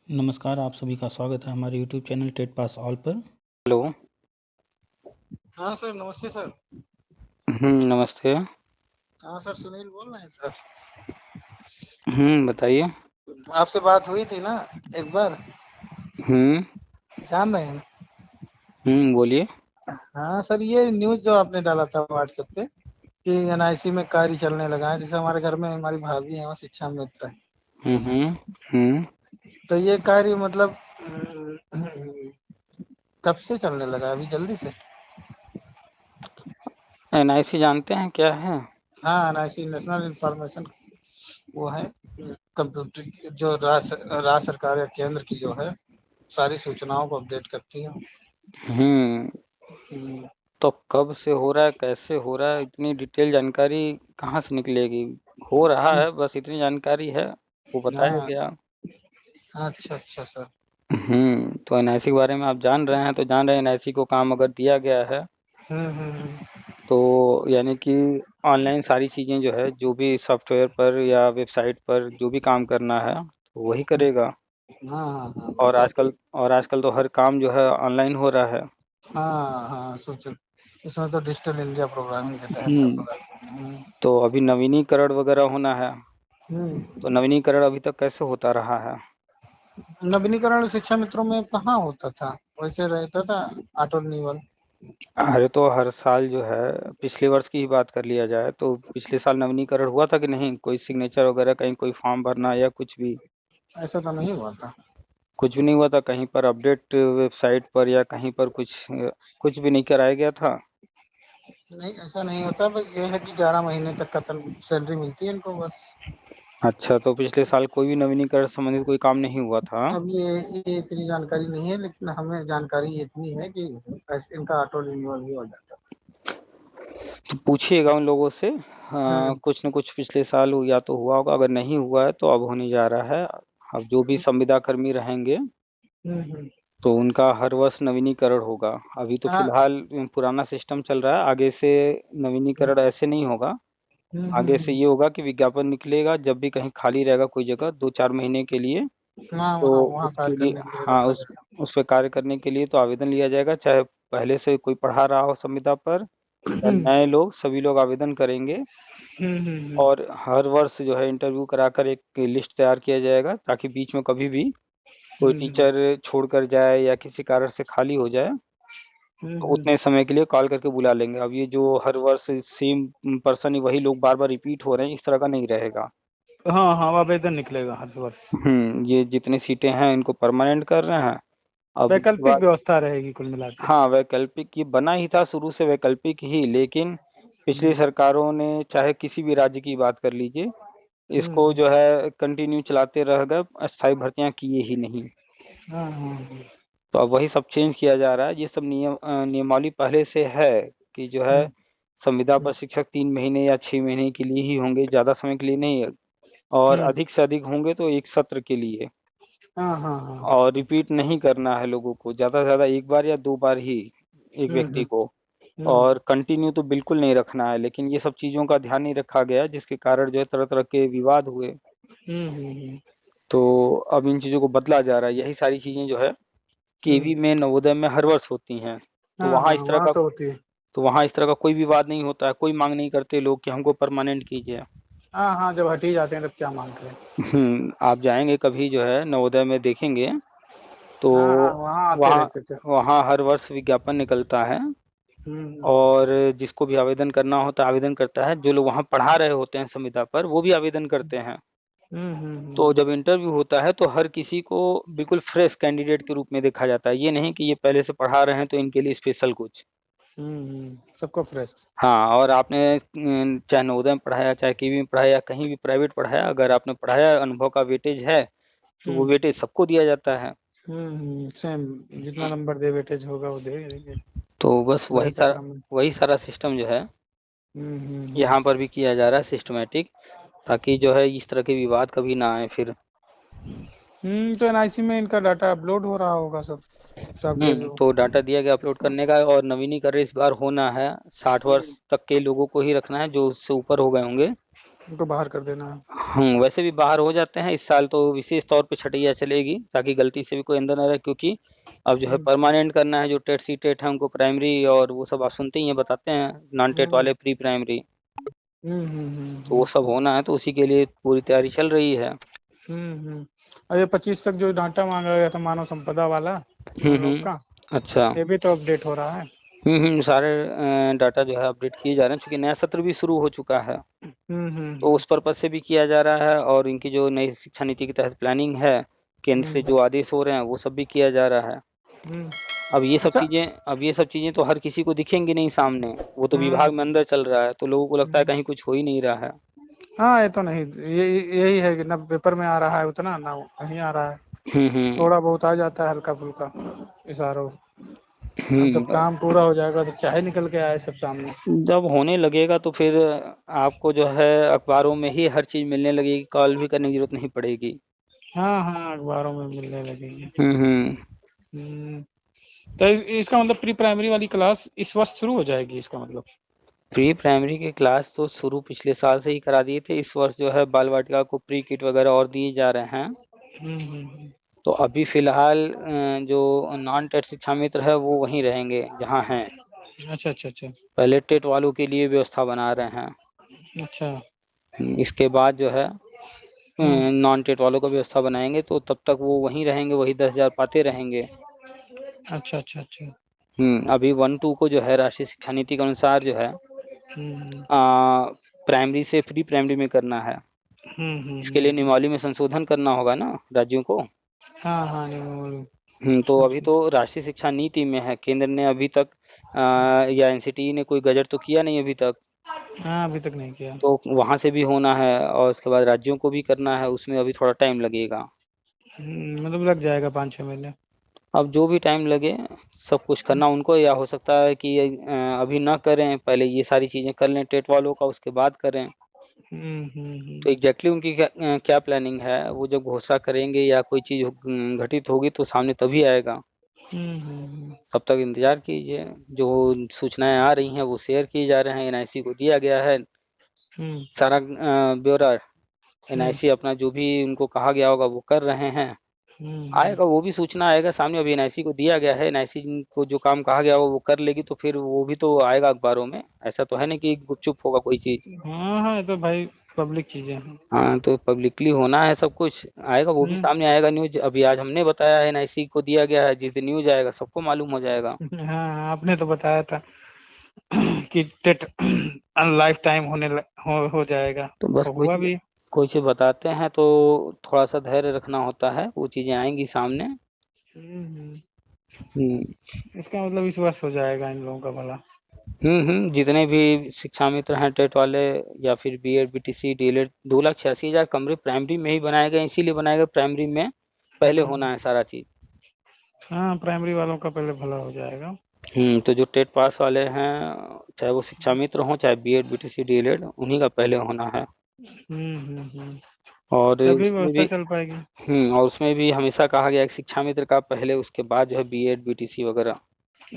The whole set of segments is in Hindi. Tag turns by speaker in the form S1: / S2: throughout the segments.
S1: नमस्कार, आप सभी का स्वागत है हमारे YouTube channel TET pass all पर। हेलो।
S2: हाँ सर, नमस्ते सर।
S1: नमस्ते।
S2: हाँ सर, सुनील बोल रहे हैं सर।
S1: बताइए।
S2: आपसे बात हुई थी ना एक बार,
S1: हम्म
S2: जान रहे हैं?
S1: बोलिए।
S2: हाँ सर, ये न्यूज़ जो आपने डाला था व्हाट्सएप पे कि एनआईसी में कार्य चलने लगा है। जैसे हमारे घर में हमारी भाभी है, वो शिक्षा मित्र है।
S1: हम्म
S2: तो ये कार्य मतलब कब से चलने लगा है? अभी जल्दी से?
S1: एनआईसी जानते हैं क्या है?
S2: हाँ, एनआईसी नेशनल इंफॉर्मेशन वो है, कंप्यूटर जो राज्य सरकार या केंद्र की जो है सारी सूचनाओं को अपडेट करती है।
S1: हम्म
S2: हम्म,
S1: तो कब से हो रहा है, कैसे हो रहा है, इतनी डिटेल जानकारी कहाँ से निकलेगी? हो रहा है, बस इतनी जानकारी है, वो बताया
S2: हाँ,
S1: गया।
S2: अच्छा अच्छा सर।
S1: तो एनआईसी के बारे में आप जान रहे हैं, तो जान रहे हैं एनआईसी को काम अगर दिया गया है
S2: हम्म।
S1: तो यानी कि ऑनलाइन सारी चीज़ें जो है, जो भी सॉफ्टवेयर पर या वेबसाइट पर जो भी काम करना है तो वही करेगा।
S2: हाँ हाँ हाँ,
S1: और
S2: वेबसाइट पे।
S1: आजकल तो हर काम जो है ऑनलाइन हो रहा है।
S2: हाँ हाँ, सोचो इसमें तो डिजिटल इंडिया प्रोग्रामिंग के तहत सब
S1: हम्म
S2: हो रहा है।
S1: तो अभी नवीनीकरण वगैरह होना है, तो
S2: हम्म।
S1: नवीनीकरण अभी तक कैसे होता रहा है?
S2: नवीनीकरण शिक्षा मित्रों में कहाँ होता था? वैसे रहता था ऑटो रिन्यूअल।
S1: अरे तो हर साल जो है, पिछले वर्ष की ही बात कर लिया जाए तो पिछले साल नवीनीकरण हुआ था कि नहीं? कोई सिग्नेचर वगैरह कहीं, कोई फॉर्म भरना या कुछ भी?
S2: ऐसा तो नहीं हुआ था।
S1: कुछ भी नहीं हुआ था कहीं पर अपडेट वेबसाइट पर या कहीं पर कुछ भी नहीं कराया गया था।
S2: नहीं, ऐसा नहीं होता। बस ये है कि 11 महीने तक का सैलरी मिलती है इनको बस।
S1: अच्छा, तो पिछले साल कोई भी नवीनीकरण संबंधित कोई काम नहीं हुआ था?
S2: अब ये इतनी जानकारी नहीं है, लेकिन हमें जानकारी इतनी है कि ऐसे इनका ऑटो रिन्यूअल ही हो जाता
S1: तो पूछिएगा उन लोगों से।
S2: है।
S1: हाँ, कुछ न कुछ पिछले साल या तो हुआ होगा, अगर नहीं हुआ है तो अब होने जा रहा है। अब जो भी संविदा कर्मी रहेंगे
S2: हम्म।
S1: तो उनका हर वर्ष नवीनीकरण होगा। अभी तो
S2: हाँ।
S1: फिलहाल पुराना सिस्टम चल रहा है, आगे से नवीनीकरण ऐसे नहीं होगा। आगे से
S2: हम्म।
S1: ये होगा कि विज्ञापन निकलेगा जब भी कहीं खाली रहेगा कोई जगह 2-4 महीने के लिए,
S2: हाँ,
S1: तो
S2: वहाँ वहाँ
S1: उसके
S2: कार्य
S1: लिए,
S2: करने के लिए
S1: हाँ,
S2: रखा जाएगा।
S1: उस पे कार्य करने के लिए तो आवेदन लिया जाएगा, चाहे पहले से कोई पढ़ा रहा हो संविदा पर या नए लोग, सभी लोग आवेदन करेंगे।
S2: हम्म।
S1: और हर वर्ष जो है इंटरव्यू कराकर एक लिस्ट तैयार किया जाएगा, ताकि बीच में कभी भी कोई
S2: हम्म।
S1: टीचर छोड़कर जाए या किसी कारण से खाली हो जाए तो
S2: हम्म।
S1: उतने समय के लिए कॉल करके बुला लेंगे। अब ये जो हर वर्ष सेम पर्सन ही वही लोग बार बार रिपीट हो रहे हैं, इस तरह का नहीं रहेगा।
S2: हाँ हाँ, आवेदन निकलेगा हर वर्ष।
S1: ये जितनी सीटें हैं इनको परमानेंट कर रहे हैं। अब इसके
S2: वैकल्पिक
S1: बाद,
S2: व्यवस्था रहेगी कुल मिला के।
S1: हाँ, वैकल्पिक ये बना ही था शुरू से, वैकल्पिक ही, लेकिन पिछली
S2: हम्म।
S1: सरकारों ने, चाहे किसी भी राज्य की बात कर लीजिए, इसको
S2: हम्म।
S1: जो है कंटिन्यू चलाते रह गए, अस्थायी भर्तियां किए ही नहीं।
S2: हाँ हाँ हाँ।
S1: तो अब वही सब चेंज किया जा रहा है। ये सब नियमावली पहले से है कि जो है
S2: हम्म।
S1: संविदा पर शिक्षक 3 महीने या 6 महीने के लिए ही होंगे, ज़्यादा समय के लिए नहीं है। और
S2: हम्म।
S1: अधिक से अधिक होंगे तो एक सत्र के लिए।
S2: हाँ हाँ हाँ।
S1: और रिपीट नहीं करना है लोगों को, ज़्यादा से ज़्यादा एक बार या 2 बार ही एक व्यक्ति
S2: हम्म।
S1: को।
S2: हम्म।
S1: और कंटिन्यू तो बिल्कुल नहीं रखना है, लेकिन ये सब चीज़ों का ध्यान नहीं रखा गया, जिसके कारण जो है तरह तरह के विवाद हुए।
S2: हम्म।
S1: तो अब इन चीज़ों को बदला जा रहा है। यही सारी चीज़ें जो है केवी में, नवोदय में हर वर्ष होती हैं। तो
S2: हाँ
S1: वहाँ
S2: हाँ,
S1: इस तरह
S2: वहाँ
S1: का
S2: तो होती है।
S1: तो वहाँ इस तरह का कोई विवाद नहीं होता है, कोई मांग नहीं करते लोग कि हमको परमानेंट कीजिए।
S2: हाँ हाँ, जब हट ही जाते हैं तब क्या मांगते हैं।
S1: आप जाएंगे कभी जो है नवोदय में देखेंगे तो
S2: हाँ हाँ, वहाँ आते
S1: वहाँ
S2: रहते थे।
S1: वहाँ हर वर्ष विज्ञापन निकलता है।
S2: हम्म।
S1: और जिसको भी आवेदन करना होता है आवेदन करता है, जो लोग वहाँ पढ़ा रहे होते हैं संविदा पर वो भी आवेदन करते हैं। तो
S2: हम्म।
S1: जब इंटरव्यू होता है तो हर किसी को बिल्कुल फ्रेश कैंडिडेट के रूप में देखा जाता है, ये नहीं कि ये पहले से पढ़ा रहे हैं तो इनके लिए स्पेशल कुछ।
S2: सबको फ्रेश।
S1: हाँ, और आपने चाहे नवोदय में पढ़ाया, चाहे केवी में पढ़ाया, या कहीं भी प्राइवेट पढ़ाया, अगर आपने पढ़ाया, अनुभव का वेटेज है तो वो
S2: हम्म।
S1: वेटेज सबको दिया जाता है।
S2: सेम। जितना नंबर दे वेटेज होगा वो देंगे।
S1: तो बस
S2: वैसा काम है।
S1: वही सारा सिस्टम जो है
S2: हम्म।
S1: यहाँ पर भी किया जा रहा है, सिस्टमेटिक, ताकि जो है इस तरह के विवाद कभी ना आए फिर।
S2: तो एनआईसी में इनका डाटा अपलोड हो रहा होगा सब, सॉफ्टवेयर जो।
S1: तो डाटा दिया गया अपलोड करने का, और नवीनीकरण इस बार होना है। 60 वर्ष तक के लोगों को ही रखना है, जो उससे ऊपर हो गए होंगे
S2: उनको बाहर कर देना है।
S1: वैसे भी बाहर हो जाते हैं, इस साल तो विशेष तौर पे छटैया चलेगी ताकि गलती से भी कोई अंदर ना रहे, क्योंकि अब जो है
S2: हम्म
S1: परमानेंट करना है। जो टेट सी टेट है उनको प्राइमरी और वो सब आप सुनते ही हैं, बताते हैं नॉन टेट
S2: हम्म
S1: वाले प्री प्राइमरी,
S2: हम्म हम्म
S1: तो वो सब होना है, तो उसी के लिए पूरी तैयारी चल रही है।
S2: और ये 25 तक जो डाटा मांगा गया था मानव संपदा वाला हम लोग का,
S1: अच्छा।
S2: ये भी तो अपडेट हो रहा है।
S1: सारे डाटा जो है अपडेट किए जा रहे हैं, क्योंकि नया सत्र भी शुरू हो चुका है, तो
S2: हम्म।
S1: उस पर्पज से भी किया जा रहा है। और इनकी जो नई शिक्षा नीति के तहत प्लानिंग है, केंद्र से
S2: हम्म
S1: जो आदेश हो रहे हैं वो सब भी किया जा रहा है।
S2: हम्म। अच्छा।
S1: अब ये सब चीजें तो हर किसी को दिखेंगी नहीं सामने, वो तो
S2: हम्म
S1: विभाग में अंदर चल रहा है, तो लोगों को लगता है
S2: हम्म।
S1: कहीं कुछ हो ही नहीं रहा है।
S2: हाँ ये तो नहीं, ये यही है कि ना पेपर में आ रहा है उतना, ना कहीं आ रहा है।
S1: हम्म
S2: थोड़ा बहुत आ जाता है हल्का फुल्का इशारों। अब जब
S1: हम्म।
S2: काम पूरा हो जाएगा तो चाहे निकल के आए सब सामने।
S1: जब होने लगेगा तो फिर आपको जो है अखबारों में ही हर चीज मिलने लगेगी, कॉल भी करने की जरूरत नहीं पड़ेगी।
S2: हाँ हाँ, अखबारों में मिलने लगेंगे।
S1: हम्म।
S2: हम्म। तो इसका मतलब प्री प्राइमरी वाली क्लास इस वर्ष शुरू हो जाएगी इसका मतलब।
S1: प्री प्राइमरी के क्लास तो शुरू पिछले साल से ही करा दिए थे, इस वर्ष जो है बाल वाटिका को प्री किट वगैरह और दिए जा रहे हैं।
S2: हम्म।
S1: तो अभी फिलहाल जो नॉन टेट शिक्षा मित्र है वो वहीं रहेंगे जहाँ हैं।
S2: अच्छा अच्छा अच्छा।
S1: पहले टेट वालों के लिए व्यवस्था बना रहे हैं।
S2: अच्छा।
S1: इसके बाद जो है
S2: हम्म।
S1: नॉन टेट वालों का व्यवस्था बनाएंगे, तो तब तक वो वहीं रहेंगे, वही 10,000 पाते रहेंगे।
S2: अच्छा अच्छा अच्छा।
S1: अभी 1-2 को जो है राष्ट्रीय शिक्षा नीति के अनुसार जो है
S2: हम्म
S1: प्राइमरी से प्री प्राइमरी में करना है। इसके लिए
S2: हम्म।
S1: नियमावली में संशोधन करना होगा ना राज्यों को।
S2: हाँ हाँ, नहीं बोलूँ।
S1: तो अभी तो राष्ट्रीय शिक्षा नीति में है, केंद्र ने अभी तक या एनसीटी ने कोई गजट तो किया नहीं अभी तक,
S2: हाँ अभी तक नहीं किया।
S1: तो वहां से भी होना है और उसके बाद राज्यों को भी करना है, उसमें अभी थोड़ा टाइम लगेगा।
S2: मतलब लग जाएगा 5-6 महीने।
S1: अब जो भी टाइम लगे, सब कुछ करना उनको, या हो सकता है कि अभी ना करें, पहले ये सारी चीजें कर लें टेट वालों का, उसके बाद करें। तो एग्जैक्टली उनकी क्या प्लानिंग है, वो जब घोषणा करेंगे या कोई चीज घटित होगी तो सामने तभी आएगा।
S2: हम्म।
S1: तब तक इंतजार कीजिए। जो सूचनाएं आ रही हैं वो शेयर किए जा रहे हैं, एनआईसी को दिया गया है
S2: हम्म
S1: सारा ब्यौरा।
S2: हम्म
S1: एनआईसी अपना जो भी उनको कहा गया होगा वो कर रहे हैं।
S2: हम्म।
S1: आएगा वो भी सूचना आएगा सामने, अभी एनआईसी को दिया गया है, एनआईसी को जो काम कहा गया होगा वो कर लेगी, तो फिर वो भी तो आएगा अखबारों में। ऐसा तो है नहीं कि गुपचुप होगा कोई चीज।
S2: हाँ हाँ, ये तो भाई पब्लिक चीजें हैं।
S1: हाँ, तो पब्लिकली होना है सब कुछ, आएगा वो भी
S2: हम्म।
S1: सामने आएगा न्यूज। अभी आज हमने बताया है एनआईसी को दिया गया है, जिस दिन न्यूज आएगा सबको मालूम हो जाएगा।
S2: हाँ हाँ, आपने तो बताया था कि टेट लाइफ टाइम हो जाएगा।
S1: तो बस
S2: और हुआ भी।
S1: कोई चीज बताते हैं तो थोड़ा सा धैर्य रखना होता है, वो चीजें आएंगी सामने।
S2: हम्म।
S1: हम्म
S2: इसका मतलब इस वर्ष हो जाएगा इन लोगों का भला।
S1: जितने भी शिक्षा मित्र हैं टेट वाले, या फिर बीएड बीटीसी डीएलएड, 2,86,000 कमरे प्राइमरी में ही बनाए गए, इसीलिए बनाए गए प्राइमरी में पहले
S2: हम्म।
S1: होना है सारा चीज।
S2: हाँ प्राइमरी वालों का पहले भला हो जाएगा।
S1: तो जो टेट पास वाले हैं, चाहे वो शिक्षा मित्र हों चाहे बीएड बीटीसी डीएलएड, उन्हीं का पहले होना है।
S2: हम्म।
S1: और
S2: तभी
S1: उसमें
S2: व्यवस्था
S1: भी
S2: चल पाएगी।
S1: और उसमें भी हमेशा कहा गया है कि शिक्षा मित्र का पहले, उसके बाद जो है बीएड बीटीसी वगैरह।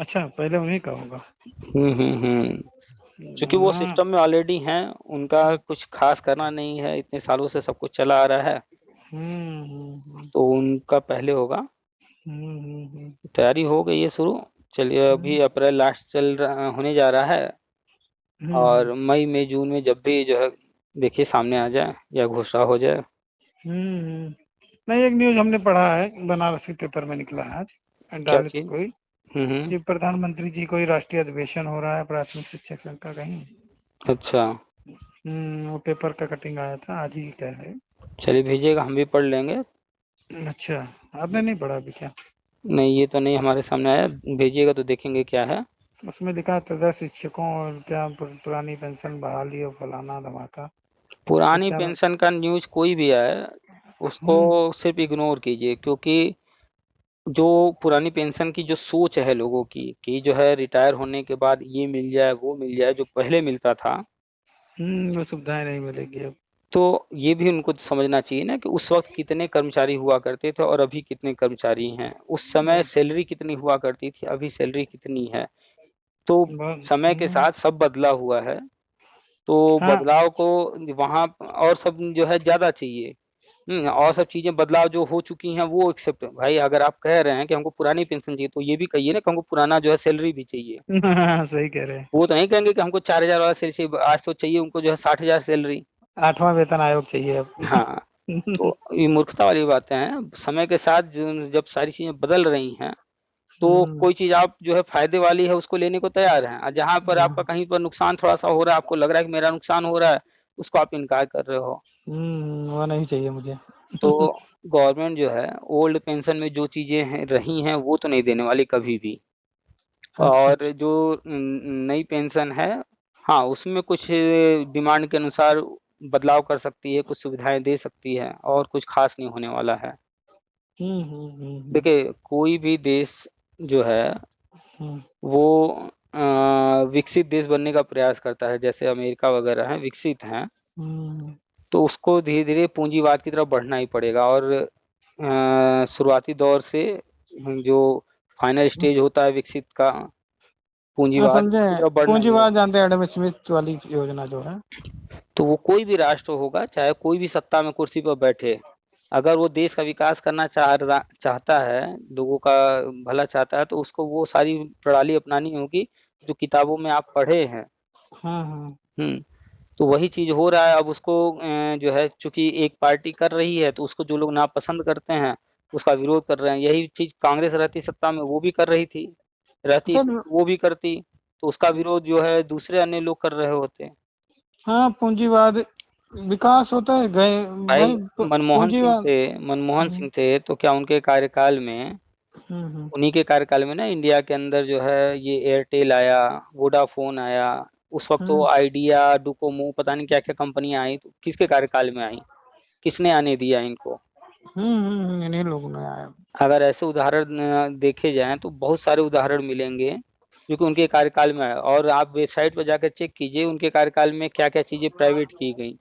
S2: अच्छा, पहले उन्हीं का होगा।
S1: हम्म। क्योंकि वो
S2: हाँ।
S1: सिस्टम में ऑलरेडी हैं, उनका कुछ खास करना नहीं है, इतने सालों से सब कुछ चला आ रहा है,
S2: हम्म।
S1: तो उनका पहले होगा।
S2: हम्म।
S1: तैयारी हो गई है शुरू। चलिए, अभी अप्रैल लास्ट चल रहा होने जा रहा है,
S2: हम्म।
S1: और मई में जून में जब भी जो है देखिए सामने आ जाए या घोषणा हो जाए।
S2: हम्म। नहीं, एक न्यूज हमने पढ़ा है, बनारसी पेपर में निकला है आज,
S1: क्या
S2: डाले तो
S1: चीज?
S2: कोई
S1: हम्म।
S2: कि प्रधानमंत्री जी कोई राष्ट्रीय अधिवेशन हो रहा है प्राथमिक शिक्षक संघ का कहीं।
S1: अच्छा।
S2: वो पेपर का कटिंग आया था आज ही क्या है।
S1: चलिए भेजिएगा, हम भी पढ़ लेंगे।
S2: अच्छा, आपने नहीं पढ़ा अभी क्या?
S1: नहीं, ये तो नहीं हमारे सामने आया, भेजिएगा तो देखेंगे क्या है।
S2: उसमें लिखा था 10 शिक्षकों और क्या पुरानी पेंशन बहाली और फलाना धमाका।
S1: पुरानी
S2: शिक्षा में।
S1: पेंशन का न्यूज कोई भी आए, उसको
S2: हम्म
S1: सिर्फ इग्नोर कीजिए, क्योंकि जो पुरानी पेंशन की जो सोच है लोगों की कि जो है रिटायर होने के बाद ये मिल जाए वो मिल जाए जो पहले मिलता था,
S2: वो सुविधाएं नहीं मिलेगी अब।
S1: तो ये भी उनको समझना चाहिए ना कि उस वक्त कितने कर्मचारी हुआ करते थे और अभी कितने कर्मचारी हैं, उस समय सैलरी कितनी हुआ करती थी, अभी सैलरी कितनी है। तो
S2: बहुत।
S1: समय के साथ सब बदला हुआ है। तो
S2: हाँ
S1: बदलाव को वहाँ और सब जो है ज़्यादा चाहिए। और सब चीज़ें बदलाव जो हो चुकी हैं वो एक्सेप्ट भाई अगर आप कह रहे हैं कि हमको पुरानी पेंशन चाहिए तो ये भी कहिए ना कि हमको पुराना जो है सैलरी भी चाहिए।
S2: सही कह रहे हैं।
S1: वो तो नहीं कहेंगे कि हमको 4000 वाला सैलरी चाहिए, आज तो चाहिए उनको जो है 60,000 सैलरी।
S2: 8वां वेतन आयोग चाहिए अब।
S1: हाँ, तो ये मूर्खता वाली बातें हैं। समय के साथ जब सारी चीज़ें बदल रही हैं, तो
S2: हम्म,
S1: कोई चीज़ आप जो है फ़ायदे वाली है उसको लेने को तैयार हैं, और जहाँ पर आपका कहीं पर नुकसान थोड़ा-सा हो रहा है, आपको लग रहा है कि मेरा नुकसान हो रहा है, उसको आप इनकार कर रहे हो।
S2: वो नहीं चाहिए मुझे।
S1: तो गवर्नमेंट जो है ओल्ड पेंशन में जो चीज़ें हैं रही हैं वो तो नहीं देने वाली कभी भी।
S2: अच्छा
S1: और
S2: अच्छा।
S1: जो नई पेंशन है, हाँ, उसमें कुछ डिमांड के अनुसार बदलाव कर सकती है, कुछ सुविधाएँ दे सकती है और कुछ ख़ास नहीं होने वाला है। देखिए, कोई भी देश जो है
S2: हम्म,
S1: वो विकसित देश बनने का प्रयास करता है, जैसे अमेरिका वगैरह हैं, विकसित हैं,
S2: हम्म,
S1: तो उसको धीरे-धीरे पूँजीवाद की तरफ बढ़ना ही पड़ेगा और शुरुआती दौर से जो फाइनल स्टेज होता है विकसित का
S2: हाँ
S1: पूँजीवाद
S2: समझे।
S1: उसकी तरफ बढ़ना ही
S2: पूंजीवाद
S1: होगा।
S2: जानते हैं, एडम स्मिथ वाली योजना जो है।
S1: तो वो कोई भी राष्ट्र होगा, चाहे कोई भी सत्ता में कुर्सी पर बैठे, अगर वो देश का विकास करना चाहता है, लोगों का भला चाहता है, तो उसको वो सारी प्रणाली अपनानी होगी, जो किताबों में आप पढ़े हैं।
S2: हाँ हाँ।
S1: हुँ, तो वही चीज़ हो रहा है। अब उसको जो है चूँकि एक पार्टी कर रही है, तो उसको जो लोग नापसंद करते हैं, उसका विरोध कर रहे हैं। यही चीज़ कांग्रेस रहती सत्ता में वो भी कर रही थी, रहती
S2: अच्छा।
S1: तो वो भी करती, तो उसका विरोध जो है दूसरे अन्य लोग कर रहे होते।
S2: हाँ पूंजीवाद विकास होता है गए
S1: भाई
S2: भाई। पूंजीवाद।
S1: मनमोहन
S2: हम्म,
S1: सिंह थे तो क्या उनके कार्यकाल में,
S2: हम्म,
S1: उन्हीं के कार्यकाल में ना इंडिया के अंदर जो है ये एयरटेल आया, वोडाफोन आया, उस वक्त तो
S2: हम्म,
S1: आइडिया, डोकोमो, पता नहीं क्या क्या कंपनियां आई, तो किसके कार्यकाल में आई, किसने आने दिया इनको।
S2: इन्हीं लोगों ने आया।
S1: अगर ऐसे उदाहरण देखे जाएं तो बहुत सारे उदाहरण मिलेंगे जो कि उनके कार्यकाल में आए, और आप वेबसाइट पर जाकर चेक कीजिए उनके कार्यकाल में क्या क्या चीजें प्राइवेट की गई,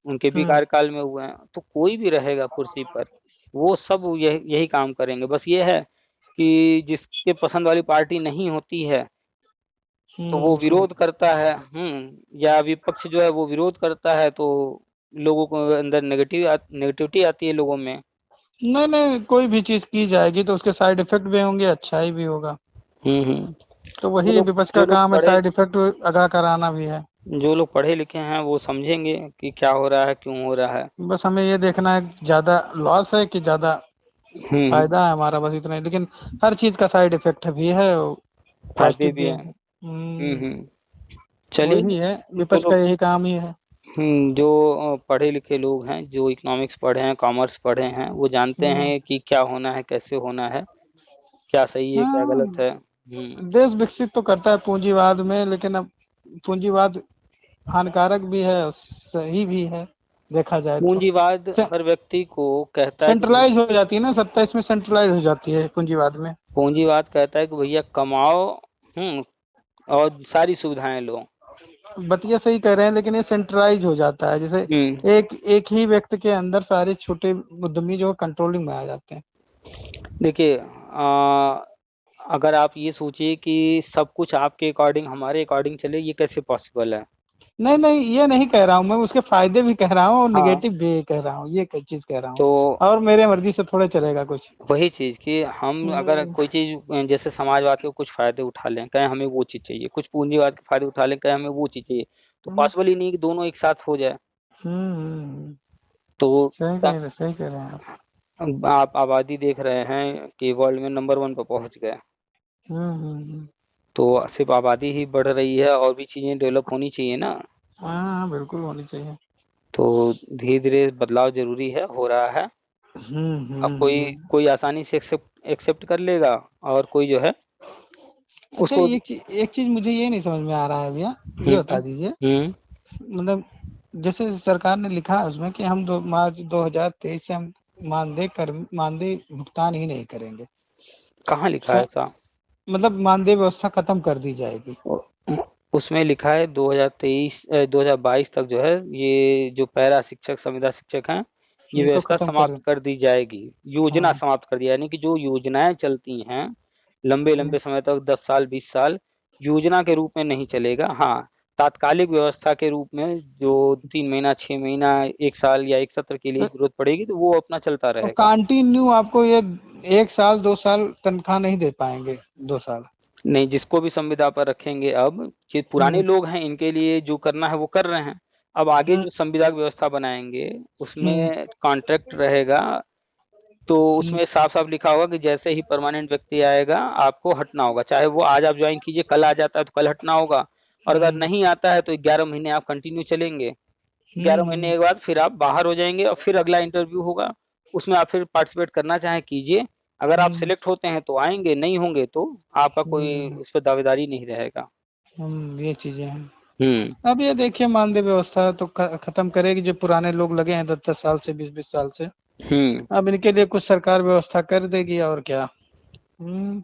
S1: उनके भी
S2: हम्म,
S1: कार्यकाल में हुए हैं। तो कोई भी रहेगा कुर्सी पर, वो सब यही काम करेंगे। बस ये है कि जिसके पसंद वाली पार्टी नहीं होती है तो वो
S2: उसको।
S1: विरोध करता है, या विपक्ष जो है वो विरोध करता है, तो लोगों को अंदर नेगेटिविटी आती है लोगों में।
S2: नहीं नहीं, कोई भी चीज की जाएगी तो उसके साइड इफेक्ट भी होंगे, अच्छाई भी होगा।
S1: हम्म।
S2: तो
S1: जो
S2: वही
S1: लोग
S2: विपक्ष
S1: जो
S2: का
S1: लोग
S2: काम है,
S1: पढ़े
S2: साइड इफेक्ट आगाह कराना भी है।
S1: जो लोग पढ़े लिखे हैं वो समझेंगे कि क्या हो रहा है, क्यों हो रहा है।
S2: बस हमें ये देखना है कि ज्यादा लॉस है कि ज्यादा
S1: हम्म।
S2: फायदा है हमारा, बस इतना ही। लेकिन हर चीज का साइड इफेक्ट भी है और
S1: फायदे
S2: पॉजिटिव
S1: भी
S2: भी
S1: हैं।
S2: है।
S1: चलिए,
S2: वही है,
S1: जो
S2: विपक्ष का
S1: लोग
S2: यही काम ही है।
S1: जो पढ़े लिखे लोग हैं, जो इकोनॉमिक्स पढ़े हैं, कॉमर्स पढ़े हैं, वो जानते
S2: हम्म,
S1: हैं कि क्या होना है, कैसे होना है, क्या सही है, क्या
S2: हाँ।
S1: गलत है।
S2: देश विकसित तो करता है पूंजीवाद में, लेकिन अब पूंजीवाद हानिकारक भी है और सही भी है, देखा जाए तो।
S1: पूंजीवाद हर व्यक्ति को कहता है कि भाई,
S2: सेंट्रलाइज हो जाती है ना सत्ता, इसमें सेंट्रलाइज हो जाती है पूंजीवाद में।
S1: पूंजीवाद कहता है कि भैया कमाओ, हम्म और सारी सुविधाएं लो।
S2: बतिया सही कह रहे हैं, लेकिन ये सेंट्रलाइज हो जाता है, जैसे
S1: हम्म
S2: एक एक ही व्यक्ति के अंदर सारे छोटे उद्यमी जो कंट्रोलिंग में आ जाते हैं।
S1: देखिए, अगर आप ये सोचिए कि सब कुछ आपके अकॉर्डिंग, हमारे अकॉर्डिंग चले, ये कैसे पॉसिबल है।
S2: नहीं नहीं, ये नहीं कह रहा हूँ मैं, उसके फायदे भी कह रहा हूँ और
S1: हाँ,
S2: निगेटिव भी कह रहा हूँ, ये कई चीज कह रहा हूँ।
S1: तो
S2: और मेरे मर्जी से थोड़े चलेगा कुछ।
S1: वही चीज कि हम अगर
S2: हम्म,
S1: कोई चीज जैसे समाजवाद के कुछ फायदे उठा लें, कहें हमें वो चीज चाहिए, कुछ पूंजीवाद के फायदे उठा लें, कहें हमें वो चीज चाहिए, तो
S2: हम्म,
S1: पॉसिबल ही नहीं कि दोनों एक साथ हो जाए।
S2: हम्म,
S1: तो
S2: सही कह रहे हैं आप।
S1: आप आबादी देख रहे हैं कि वर्ल्ड में नंबर 1 पर पहुंच गए, तो सिर्फ आबादी ही बढ़ रही है और भी चीजें डेवलप होनी चाहिए ना।
S2: हाँ बिल्कुल होनी चाहिए।
S1: तो धीरे धीरे बदलाव जरूरी है, हो रहा है। अब कोई कोई आसानी से एक्सेप्ट कर लेगा, और कोई जो है
S2: अच्छा,
S1: उसको।
S2: एक चीज मुझे ये नहीं समझ में आ रहा है भैया, ये
S1: हम्म
S2: बता दीजिए।
S1: हम्म
S2: मतलब जैसे सरकार ने लिखा है उसमें कि हम मार्च 2023 से हम मानदेय भुगतान ही नहीं करेंगे।
S1: कहाँ लिखा है
S2: स-
S1: ऐसा।
S2: मतलब मानदेय व्यवस्था खत्म कर दी जाएगी।
S1: उ- उसमें लिखा है 2023 2022 तक जो है, ये जो पैरा शिक्षक, संविदा शिक्षक हैं, ये
S2: इनको
S1: व्यवस्था
S2: खत्म कर।
S1: समाप्त कर दी जाएगी। योजना
S2: हाँ।
S1: समाप्त कर दी, यानी कि जो योजनाएं चलती हैं लंबे
S2: हम्म,
S1: लंबे समय तक, 10 साल 20 साल, योजना के रूप में नहीं चलेगा। हाँ, तात्कालिक व्यवस्था के रूप में जो 3 महीना, 6 महीना, 1 साल या 1 सत्र के लिए
S2: तो,
S1: जरूरत पड़ेगी तो वो अपना चलता
S2: तो
S1: रहेगा।
S2: कंटिन्यू आपको ये 1 साल 2 साल तनख्वाह नहीं दे पाएंगे, 2 साल?
S1: नहीं, जिसको भी संविदा पर रखेंगे, अब जो पुराने लोग हैं इनके लिए जो करना है वो कर रहे हैं। अब आगे
S2: हम्म
S1: जो संविदा की व्यवस्था बनाएंगे
S2: हम्म
S1: उसमें कॉन्ट्रैक्ट रहेगा, तो
S2: हम्म
S1: उसमें साफ साफ लिखा होगा कि जैसे ही परमानेंट व्यक्ति आएगा आपको हटना होगा, चाहे वो आज आप ज्वाइन कीजिए, कल आ जाता है तो कल हटना होगा, और अगर
S2: हम्म
S1: नहीं आता है तो 11 महीने आप कंटिन्यू चलेंगे। 11 महीने
S2: हम्म
S1: के बाद फिर आप बाहर हो जाएंगे और फिर अगला इंटरव्यू होगा, उसमें आप फिर पार्टिसिपेट करना चाहें कीजिए। अगर आप
S2: हम्म
S1: सिलेक्ट होते हैं तो आएंगे, नहीं होंगे तो आपका कोई
S2: हम्म
S1: उस पर दावेदारी नहीं रहेगा।
S2: ये चीजें हैं।
S1: हम्म।
S2: अब ये देखिए मानदेय व्यवस्था तो खत्म करेगी, जो पुराने लोग लगे हैं 10-10 साल से, 20-20 साल से,
S1: हम्म।
S2: अब इनके लिए कुछ सरकार व्यवस्था कर देगी और क्या। हम्म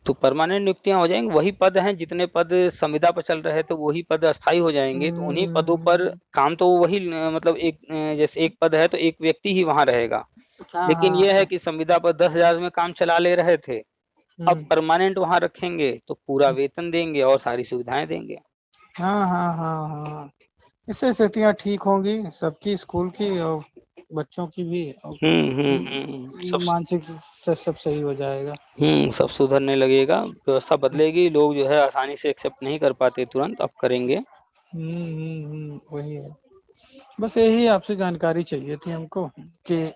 S1: तो परमानेंट नियुक्तियां हो जाएंगी, वही पद हैं जितने पद संविदा पर चल रहे थे वही पद अस्थायी हो जाएंगे, तो उन्हीं पदों पर
S2: हम्म,
S1: काम तो वही मतलब एक जैसे एक पद है तो एक व्यक्ति ही वहां रहेगा।
S2: हाँ
S1: लेकिन
S2: हाँ
S1: यह है
S2: हाँ,
S1: कि संविदा पर 10,000 में काम चला ले रहे थे, अब
S2: हम्म
S1: परमानेंट वहां रखेंगे तो पूरा वेतन देंगे और सारी सुविधाएं देंगे।
S2: हाँ हाँ हाँ हाँ, इससे स्थितियाँ ठीक होंगी सबकी, स्कूल की और बच्चों की भी, और मानसिक से सब सही हो जाएगा।
S1: सब सुधरने लगेगा, व्यवस्था बदलेगी, लोग जो है आसानी से एक्सेप्ट नहीं कर पाते तुरंत, अब करेंगे।
S2: वही है। बस यही आपसे जानकारी चाहिए थी हमको कि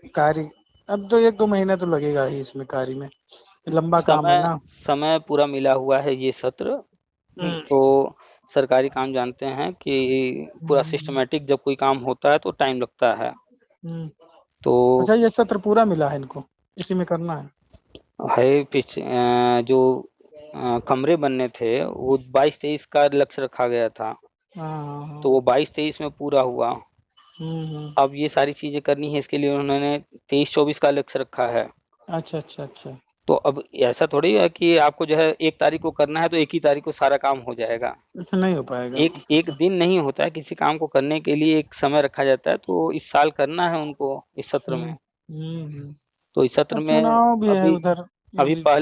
S2: कार्य, अब तो 1-2 महीना तो लगेगा ही इसमें कार्य में, लंबा काम है
S1: समय
S2: ना।
S1: समय पूरा मिला हुआ है ये सत्र।
S2: हम्म
S1: तो सरकारी काम जानते हैं कि पूरा
S2: हम्म
S1: सिस्टमेटिक जब कोई काम होता है तो टाइम लगता है।
S2: हम्म।
S1: तो
S2: अच्छा, ये सत्र पूरा मिला है इनको, इसी में करना है?
S1: है जो कमरे बनने थे वो 22-23 का लक्ष्य रखा गया था,
S2: हाँ हाँ हाँ।
S1: तो वो 22-23 में पूरा हुआ।
S2: हम्म।
S1: अब ये सारी चीजें करनी है, इसके लिए उन्होंने 23-24 का लक्ष्य रखा है।
S2: अच्छा अच्छा अच्छा।
S1: तो अब ऐसा थोड़ी है कि आपको जो है 1 तारीख को करना है तो 1 ही तारीख को सारा काम हो जाएगा।
S2: अच्छा, नहीं हो पाएगा।
S1: एक एक दिन नहीं होता है, किसी काम को करने के लिए एक समय रखा जाता है, तो इस साल करना है उनको इस सत्र में।
S2: हम्म।
S1: तो इस सत्र
S2: अब
S1: में
S2: चुनाव भी है
S1: अभी
S2: उधर।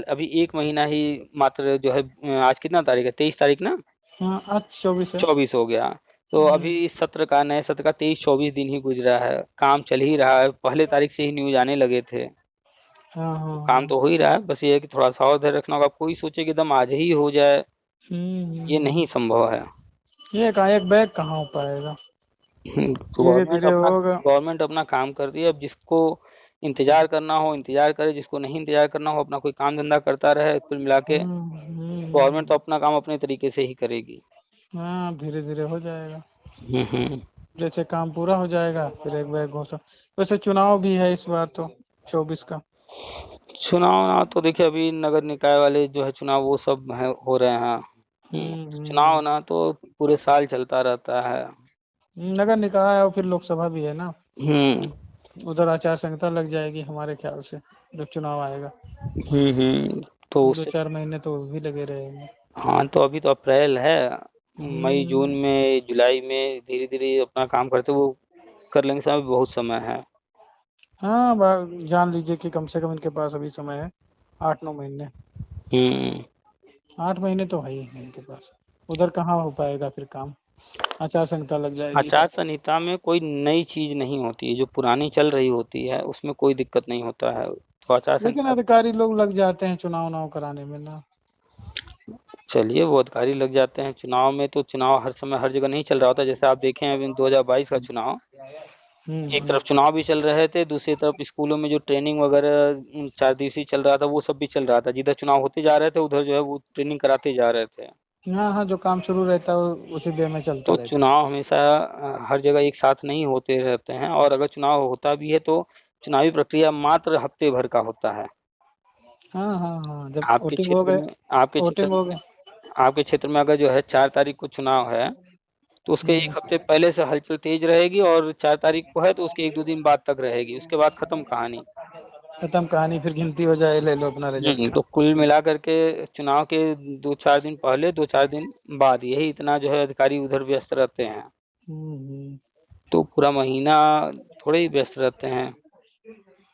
S1: अभी 1 महीना ही मात्र जो है, आज कितना तारीख है, 23 तारीख ना,
S2: हाँ, आज 24 है।
S1: 24 हो गया। तो अभी
S2: हम्म,
S1: इस सत्र का, नए सत्र का 23-24 दिन ही गुजरा है, काम चल ही रहा है, पहले तारीख से ही न्यूज आने लगे थे।
S2: हाँ
S1: तो
S2: हाँ
S1: काम
S2: हाँ।
S1: तो हो ही रहा है, बस ये है कि थोड़ा सा और धैर्य रखना होगा, कोई सोचे कि एकदम आज ही हो जाए, ये नहीं
S2: हम्म।
S1: संभव है।
S2: ये एकाएक बैग कहाँ हो पाएगा,
S1: तो
S2: धीरे धीरे होगा।
S1: गवर्नमेंट अपना काम करती है, अब जिसको इंतजार करना हो इंतजार करे, जिसको नहीं इंतजार करना हो अपना कोई काम धंधा करता रहे, कुल मिला के गवर्नमेंट तो
S2: हम्म।
S1: अपना काम अपने तरीके से ही करेगी।
S2: हाँ, धीरे धीरे हो जाएगा।
S1: हम्म।
S2: जैसे काम पूरा हो जाएगा फिर एक बैग घोषणा। वैसे चुनाव भी है इस बार तो, 24 का।
S1: चुनाव ना तो देखिए, अभी नगर निकाय वाले जो है चुनाव वो सब है, हो रहे हैं। चुनाव
S2: हम्म।
S1: ना तो पूरे साल चलता रहता है।
S2: नगर निकाय और फिर लोकसभा भी है ना,
S1: हम्म।
S2: उधर आचार संहिता लग जाएगी हमारे ख्याल से, जब चुनाव आएगा।
S1: तो
S2: दो
S1: उससे,
S2: चार महीने तो वो भी लगे रहेंगे।
S1: हाँ तो अभी तो अप्रैल है, मई जून
S2: हम्म।
S1: में जुलाई में धीरे धीरे अपना काम करते वो कर लेंगे, समय बहुत समय है।
S2: हाँ, जान लीजिए कि कम से कम इनके पास अभी समय है 8-9 महीने।
S1: हम्म।
S2: 8 महीने तो है ही है इनके पास। उधर कहाँ हो पाएगा फिर काम, आचार संहिता लग जाएगी
S1: आचार
S2: तब।
S1: संहिता में कोई नई चीज नहीं होती है, जो पुरानी चल रही होती है उसमें कोई दिक्कत नहीं होता है, तो आचार
S2: लेकिन
S1: संहिता।
S2: अधिकारी लोग लग जाते हैं चुनाव उनाव कराने में ना।
S1: चलिए, वो अधिकारी लग जाते हैं चुनाव में, तो चुनाव हर समय हर जगह नहीं चल रहा होता, जैसे आप देखें अभी 2022 का चुनाव, एक
S2: हम्म।
S1: तरफ चुनाव भी चल रहे थे, दूसरी तरफ स्कूलों में जो ट्रेनिंग वगैरह 4 दिवसीय चल रहा था वो सब भी चल रहा था, जिधर चुनाव होते जा रहे थे उधर जो है वो ट्रेनिंग कराते जा रहे थे।
S2: हाँ हाँ, जो काम शुरू रहता है वो उसी वे में चलता
S1: तो
S2: रहता है।
S1: चुनाव हमेशा हर जगह एक साथ नहीं होते रहते हैं, और अगर चुनाव होता भी है तो चुनावी प्रक्रिया मात्र हफ्ते भर का होता है।
S2: हाँ हाँ हाँ, जब
S1: आपके
S2: वोटिंग हो
S1: क्षेत्र
S2: गए,
S1: में आपके क्षेत्र
S2: वोटिंग
S1: में
S2: हो गए।
S1: आपके क्षेत्र में अगर जो है 4 तारीख को चुनाव है तो उसके
S2: हम्म,
S1: 1 हफ्ते पहले से हलचल तेज रहेगी, और 4 तारीख को है तो उसके 1-2 दिन बाद तक रहेगी, उसके बाद खत्म कहानी।
S2: खत्म कहानी, फिर गिनती हो जाए, ले लो अपना रिजल्ट।
S1: तो कुल मिला करके चुनाव के 2-4 दिन पहले, 2-4 दिन बाद, यही इतना जो है अधिकारी उधर व्यस्त रहते हैं,
S2: हम्म।
S1: तो पूरा महीना थोड़े ही व्यस्त रहते हैं।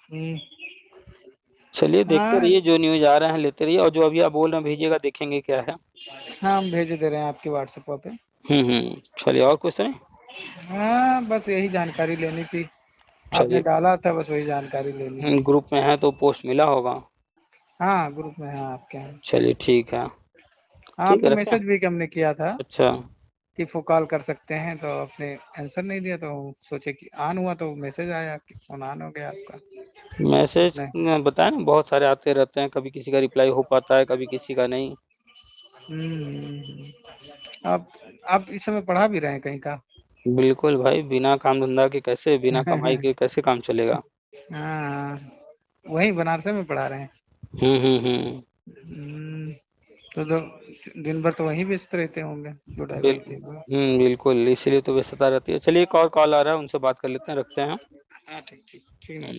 S2: हम्म।
S1: चलिए देखते
S2: हाँ
S1: रहिए, जो न्यूज आ रहे हैं लेते रहिए, और जो अभी आप बोल रहे हैं भेजिएगा, देखेंगे क्या है।
S2: हाँ, हम भेज दे रहे हैं आपके व्हाट्सएप पे।
S1: चलिए, और कुछ तो नहीं?
S2: हाँ, बस यही जानकारी लेनी थी। आपने
S1: चलिए।
S2: डाला था, बस वही जानकारी लेनी थी।
S1: ग्रुप में है तो पोस्ट मिला होगा।
S2: हाँ, ग्रुप में है आपके हैं।
S1: चलिए ठीक है।
S2: हाँ,
S1: ठीक है,
S2: आपको
S1: रखें?
S2: मैसेज भी हमने किया था
S1: अच्छा।
S2: कि कॉल कर सकते हैं, तो आपने आंसर नहीं दिया, तो सोचे कि ऑन हुआ तो मैसेज आया कि फोन ऑन हो गया आपका।
S1: मैसेज
S2: नहीं।
S1: बताया ना, बहुत सारे आते रहते हैं, कभी किसी का रिप्लाई हो पाता है, कभी किसी का नहीं।
S2: आप आप इस समय पढ़ा भी रहे हैं कहीं का?
S1: बिल्कुल भाई, बिना काम धंधा के कैसे, बिना कमाई के कैसे काम चलेगा?
S2: हाँ, वहीं बनारस में पढ़ा रहे हैं।
S1: हम्म।
S2: हम्म, तो दिन भर तो वहीं व्यस्त रहते होंगे, 2 ढाई बजे तक।
S1: बिल्कुल, इसीलिए तो व्यस्तता रहती है। चलिए, एक और कॉल आ रहा है, उनसे बात कर लेते हैं, रखते हैं।
S2: हाँ, ठीक ठीक ठीक।
S1: हम्म।